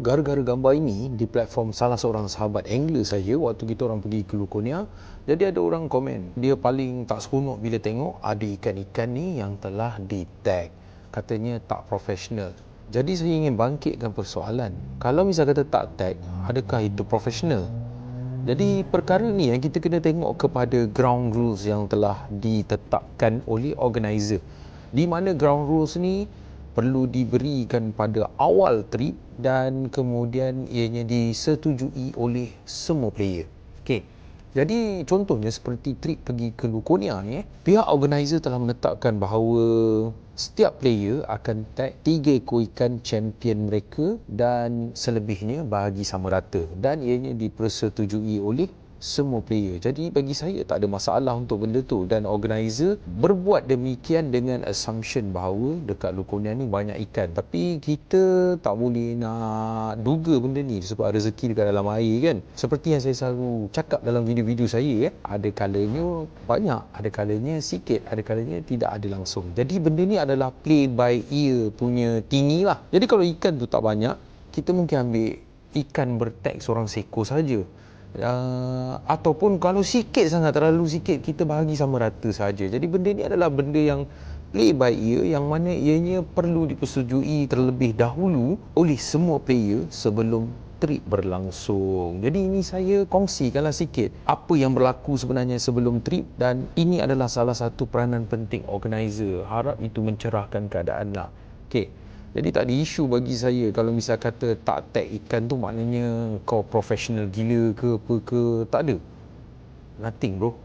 Gara-gara gambar ini di platform salah seorang sahabat angler saya waktu kita orang pergi ke Lukonia, jadi ada orang komen dia paling tak seronok bila tengok ada ikan-ikan ni yang telah di tag, katanya tak profesional. Jadi saya ingin bangkitkan persoalan, kalau misal kata tak tag, adakah itu profesional? Jadi perkara ni yang kita kena tengok kepada ground rules yang telah ditetapkan oleh organizer, di mana ground rules ni perlu diberikan pada awal trip dan kemudian ianya disetujui oleh semua player. Okey. Jadi contohnya seperti trip pergi ke Lukonia ni, pihak organizer telah menetapkan bahawa setiap player akan tag 3 ekor ikan champion mereka dan selebihnya bahagi sama rata, dan ianya dipersetujui oleh semua player. Jadi bagi saya tak ada masalah untuk benda tu, dan organizer berbuat demikian dengan assumption bahawa dekat Lukonia ni banyak ikan. Tapi kita tak boleh nak duga benda ni sebab rezeki dekat dalam air kan. Seperti yang saya selalu cakap dalam video-video saya, ada kalanya banyak, ada kalanya sikit, ada kalanya tidak ada langsung. Jadi benda ni adalah play by ear punya tinggi lah. Jadi kalau ikan tu tak banyak, kita mungkin ambil ikan bertag seorang seekor saja. Ataupun kalau sikit sangat, terlalu sikit, kita bahagi sama rata saja. Jadi benda ni adalah benda yang play by ear, yang mana ianya perlu dipersetujui terlebih dahulu oleh semua player sebelum trip berlangsung. Jadi ini saya kongsikanlah sikit apa yang berlaku sebenarnya sebelum trip, dan ini adalah salah satu peranan penting organizer. Harap itu mencerahkan keadaan lah. Okey. Jadi tak ada isu bagi saya kalau misal kata tak tag ikan tu maknanya kau profesional gila ke apa ke. Tak ada. Nothing bro.